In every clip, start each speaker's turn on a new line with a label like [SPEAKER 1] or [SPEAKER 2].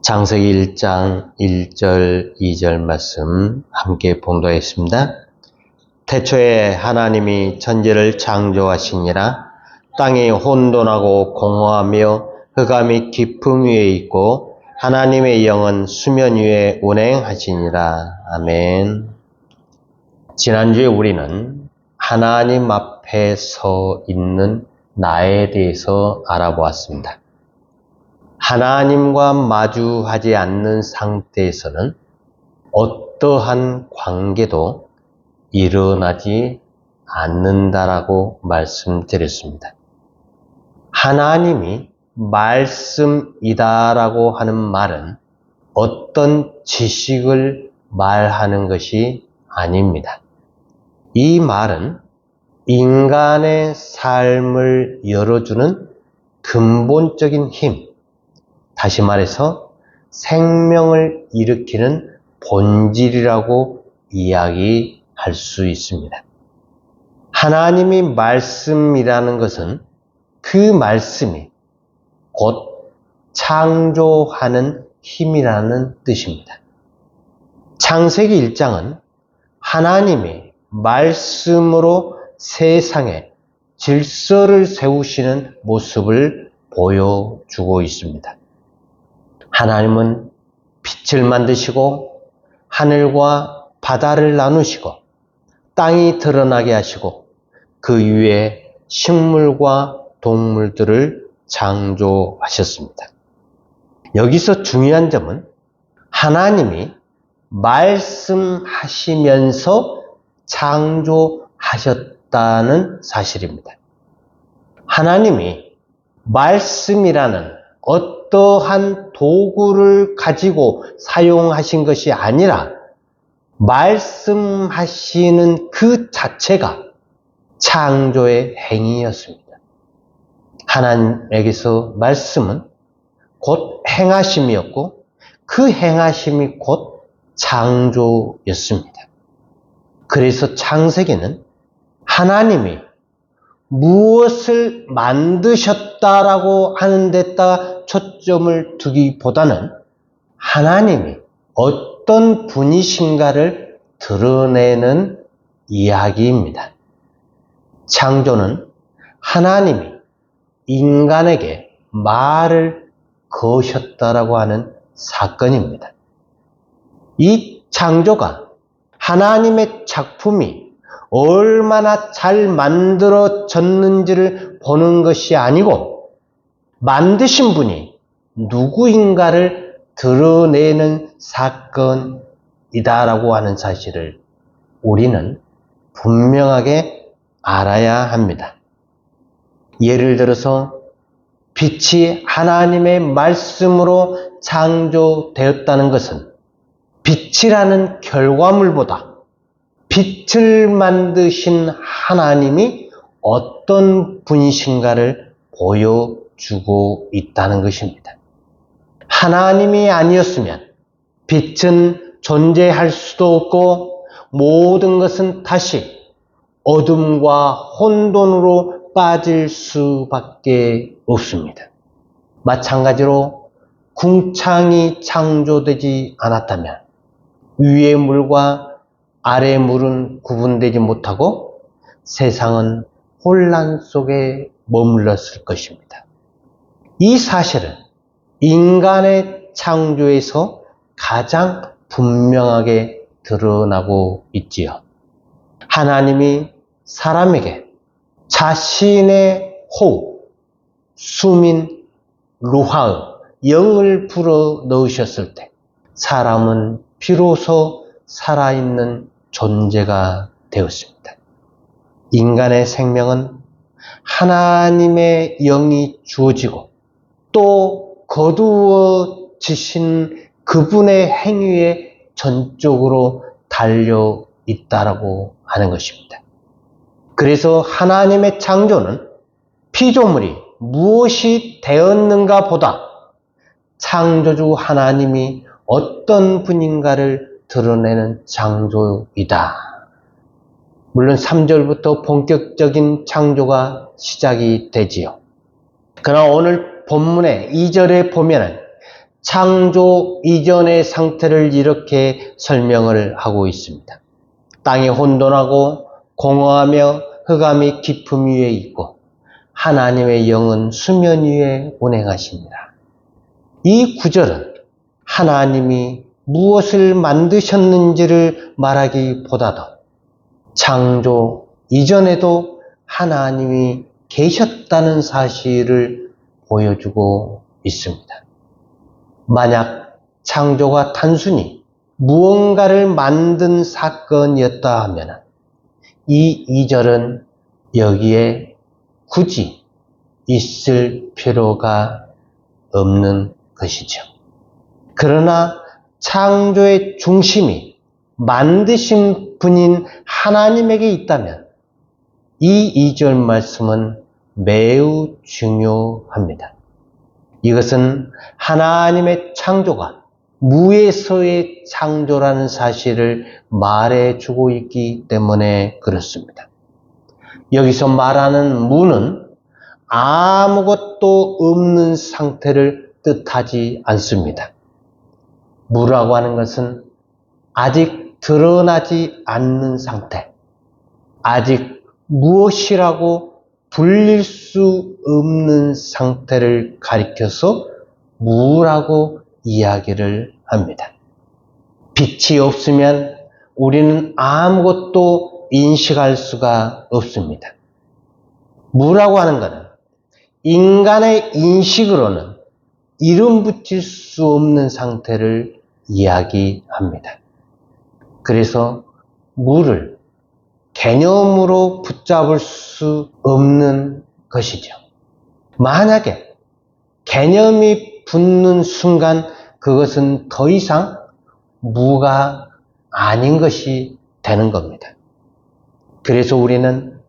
[SPEAKER 1] 창세기 1장 1절 2절 말씀 함께 봉독하겠습니다. 태초에 하나님이 천지를 창조하시니라. 땅이 혼돈하고 공허하며 흑암이 깊음 위에 있고 하나님의 영은 수면 위에 운행하시니라. 아멘. 지난주에 우리는 하나님 앞에 서 있는 나에 대해서 알아보았습니다. 하나님과 마주하지 않는 상태에서는 어떠한 관계도 일어나지 않는다라고 말씀드렸습니다. 하나님이 말씀이다라고 하는 말은 어떤 지식을 말하는 것이 아닙니다. 이 말은 인간의 삶을 열어주는 근본적인 힘, 다시 말해서 생명을 일으키는 본질이라고 이야기할 수 있습니다. 하나님이 말씀이라는 것은 그 말씀이 곧 창조하는 힘이라는 뜻입니다. 창세기 1장은 하나님이 말씀으로 세상에 질서를 세우시는 모습을 보여주고 있습니다. 하나님은 빛을 만드시고 하늘과 바다를 나누시고 땅이 드러나게 하시고 그 위에 식물과 동물들을 창조하셨습니다. 여기서 중요한 점은 하나님이 말씀하시면서 창조하셨다는 사실입니다. 하나님이 말씀이라는 어떠한 도구를 가지고 사용하신 것이 아니라 말씀하시는 그 자체가 창조의 행위였습니다. 하나님에게서 말씀은 곧 행하심이었고 그 행하심이 곧 창조였습니다. 그래서 창세기는 하나님이 무엇을 만드셨다라고 하는 데다가 초점을 두기보다는 하나님이 어떤 분이신가를 드러내는 이야기입니다. 창조는 하나님이 인간에게 말을 거셨다라고 하는 사건입니다. 이 창조가 하나님의 작품이 얼마나 잘 만들어졌는지를 보는 것이 아니고 만드신 분이 누구인가를 드러내는 사건이다라고 하는 사실을 우리는 분명하게 알아야 합니다. 예를 들어서 빛이 하나님의 말씀으로 창조되었다는 것은 빛이라는 결과물보다 빛을 만드신 하나님이 어떤 분이신가를 보여주고 있다는 것입니다. 하나님이 아니었으면 빛은 존재할 수도 없고 모든 것은 다시 어둠과 혼돈으로 빠질 수밖에 없습니다. 마찬가지로 궁창이 창조되지 않았다면 위의 물과 아래 물은 구분되지 못하고 세상은 혼란 속에 머물렀을 것입니다. 이 사실은 인간의 창조에서 가장 분명하게 드러나고 있지요. 하나님이 사람에게 자신의 호흡, 숨인 루하의 영을 불어 넣으셨을 때 사람은 비로소 살아있는 존재가 되었습니다. 인간의 생명은 하나님의 영이 주어지고 또 거두어지신 그분의 행위에 전적으로 달려 있다라고 하는 것입니다. 그래서 하나님의 창조는 피조물이 무엇이 되었는가 보다 창조주 하나님이 어떤 분인가를 드러내는 창조이다. 물론 3절부터 본격적인 창조가 시작이 되지요. 그러나 오늘 본문의 2절에 보면은 창조 이전의 상태를 이렇게 설명을 하고 있습니다. 땅이 혼돈하고 공허하며 흑암이 깊음 위에 있고 하나님의 영은 수면 위에 운행하십니다. 이 구절은 하나님이 무엇을 만드셨는지를 말하기보다도 창조 이전에도 하나님이 계셨다는 사실을 보여주고 있습니다. 만약 창조가 단순히 무언가를 만든 사건이었다 하면 이 2절은 여기에 굳이 있을 필요가 없는 것이죠. 그러나 창조의 중심이 만드신 분인 하나님에게 있다면 이 2절 말씀은 매우 중요합니다. 이것은 하나님의 창조가 무에서의 창조라는 사실을 말해주고 있기 때문에 그렇습니다. 여기서 말하는 무는 아무것도 없는 상태를 뜻하지 않습니다. 무라고 하는 것은 아직 드러나지 않는 상태, 아직 무엇이라고 불릴 수 없는 상태를 가리켜서 무라고 이야기를 합니다. 빛이 없으면 우리는 아무것도 인식할 수가 없습니다. 무라고 하는 것은 인간의 인식으로는 이름 붙일 수 없는 상태를 이야기합니다. 그래서 무를 개념으로 붙잡을 수 없는 것이죠. 만약에 개념이 붙는 순간 그것은 더 이상 무가 아닌 것이 되는 겁니다. 그래서 우리는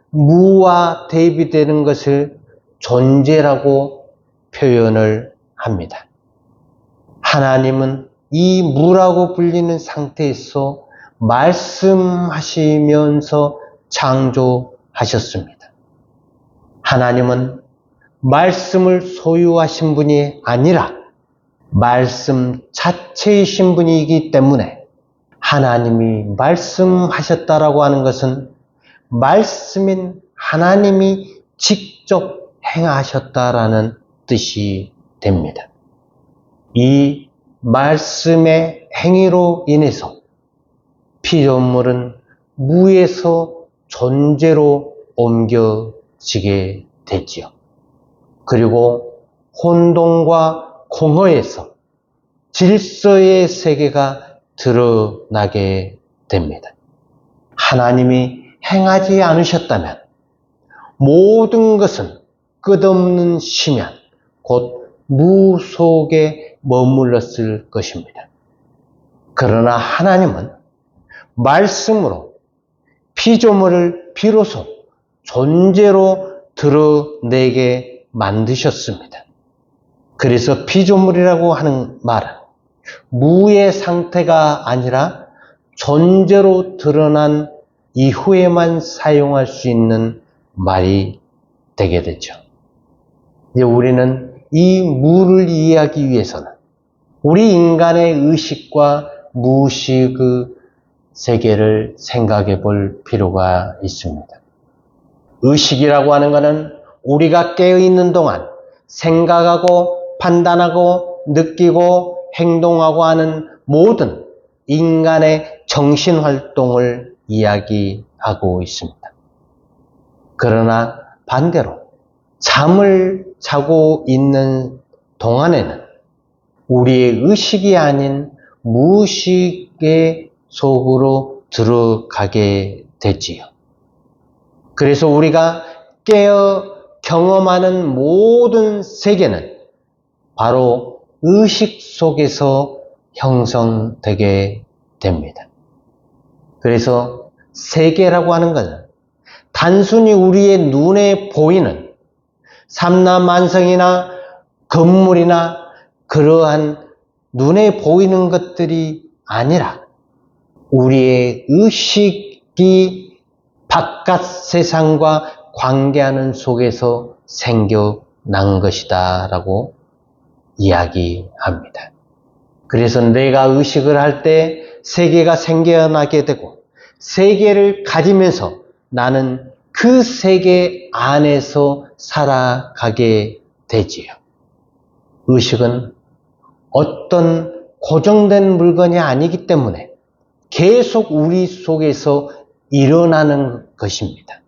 [SPEAKER 1] 무와 대비되는 것을 존재라고 표현을 합니다. 하나님은 이 무라고 불리는 상태에서 말씀하시면서 창조하셨습니다. 하나님은 말씀을 소유하신 분이 아니라 말씀 자체이신 분이기 때문에 하나님이 말씀하셨다라고 하는 것은 말씀인 하나님이 직접 행하셨다라는 뜻이 됩니다. 이 말씀의 행위로 인해서 피조물은 무에서 존재로 옮겨지게 되지요. 그리고 혼돈과 공허에서 질서의 세계가 드러나게 됩니다. 하나님이 행하지 않으셨다면 모든 것은 끝없는 심연, 곧 무 속에 머물렀을 것입니다. 그러나 하나님은 말씀으로 피조물을 비로소 존재로 드러내게 만드셨습니다. 그래서 피조물이라고 하는 말은 무의 상태가 아니라 존재로 드러난 이후에만 사용할 수 있는 말이 되게 되죠. 이제 우리는 이 무를 이해하기 위해서는 우리 인간의 의식과 무의식의 세계를 생각해 볼 필요가 있습니다. 의식이라고 하는 것은 우리가 깨어있는 동안 생각하고 판단하고 느끼고 행동하고 하는 모든 인간의 정신활동을 이야기하고 있습니다. 그러나 반대로 잠을 자고 있는 동안에는 우리의 의식이 아닌 무의식의 속으로 들어가게 되지요. 그래서 우리가 깨어 경험하는 모든 세계는 바로 의식 속에서 형성되게 됩니다. 그래서 세계라고 하는 것은 단순히 우리의 눈에 보이는 삼라만성이나 건물이나 그러한 눈에 보이는 것들이 아니라 우리의 의식이 바깥 세상과 관계하는 속에서 생겨난 것이다 라고 이야기합니다. 그래서 내가 의식을 할 때 세계가 생겨나게 되고 세계를 가지면서 나는 그 세계 안에서 살아가게 되지요. 의식은 어떤 고정된 물건이 아니기 때문에 계속 우리 속에서 일어나는 것입니다.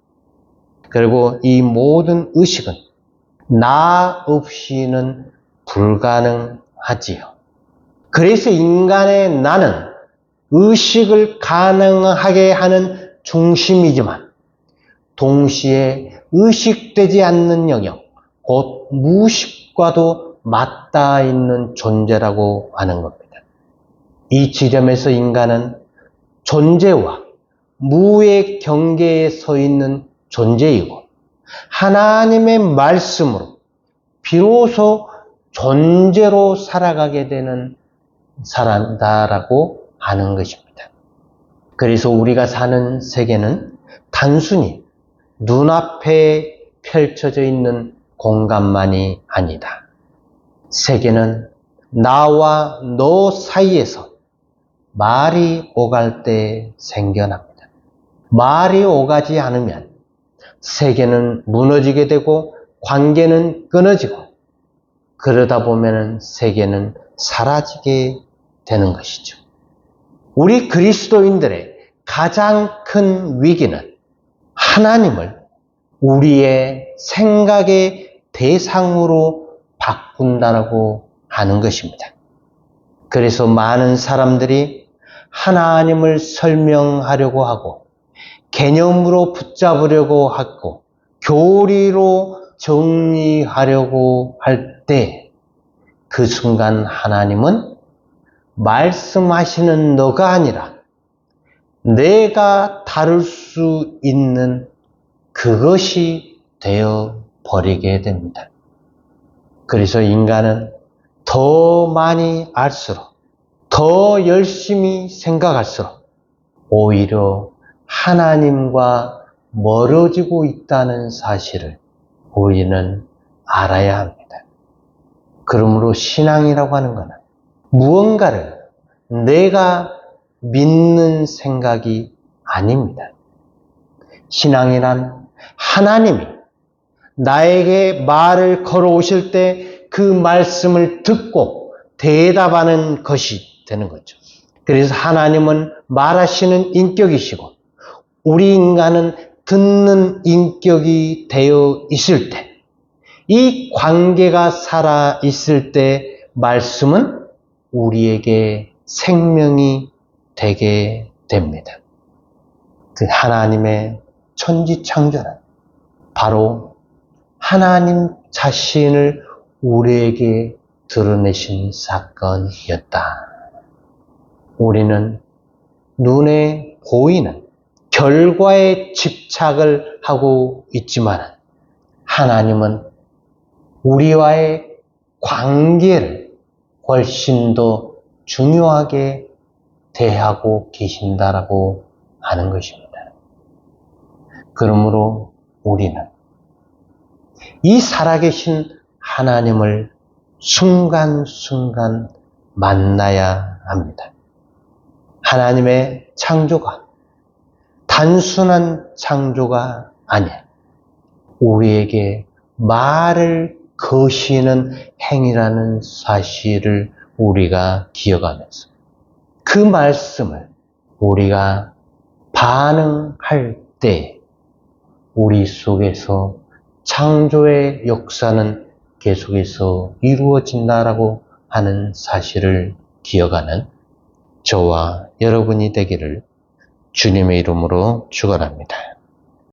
[SPEAKER 1] 그리고 이 모든 의식은 나 없이는 불가능하지요. 그래서 인간의 나는 의식을 가능하게 하는 중심이지만 동시에 의식되지 않는 영역, 곧 무의식과도 맞닿아 있는 존재라고 하는 겁니다. 이 지점에서 인간은 존재와 무의 경계에 서 있는 존재이고 하나님의 말씀으로 비로소 존재로 살아가게 되는 사람다라고 하는 것입니다. 그래서 우리가 사는 세계는 단순히 눈앞에 펼쳐져 있는 공간만이 아니다. 세계는 나와 너 사이에서 말이 오갈 때 생겨납니다. 말이 오가지 않으면 세계는 무너지게 되고 관계는 끊어지고 그러다 보면 세계는 사라지게 되는 것이죠. 우리 그리스도인들의 가장 큰 위기는 하나님을 우리의 생각의 대상으로 바꾼다라고 하는 것입니다. 그래서 많은 사람들이 하나님을 설명하려고 하고 개념으로 붙잡으려고 하고 교리로 정리하려고 할 때 그 순간 하나님은 말씀하시는 너가 아니라 내가 다룰 수 있는 그것이 되어 버리게 됩니다. 그래서 인간은 더 많이 알수록 더 열심히 생각할수록 오히려 하나님과 멀어지고 있다는 사실을 우리는 알아야 합니다. 그러므로 신앙이라고 하는 것은 무언가를 내가 믿는 생각이 아닙니다. 신앙이란 하나님이 나에게 말을 걸어오실 때 그 말씀을 듣고 대답하는 것이 되는 거죠. 그래서 하나님은 말하시는 인격이시고 우리 인간은 듣는 인격이 되어 있을 때 이 관계가 살아 있을 때 말씀은 우리에게 생명이 되게 됩니다. 그 하나님의 천지창조는 바로 하나님 자신을 우리에게 드러내신 사건이었다. 우리는 눈에 보이는 결과에 집착을 하고 있지만 하나님은 우리와의 관계를 훨씬 더 중요하게 대하고 계신다라고 하는 것입니다. 그러므로 우리는 이 살아계신 하나님을 순간순간 만나야 합니다. 하나님의 창조가 단순한 창조가 아니야. 우리에게 말을 거시는 행위라는 사실을 우리가 기억하면서 그 말씀을 우리가 반응할 때 우리 속에서 창조의 역사는 계속해서 이루어진다라고 하는 사실을 기억하는 저와 여러분이 되기를 주님의 이름으로 축원합니다.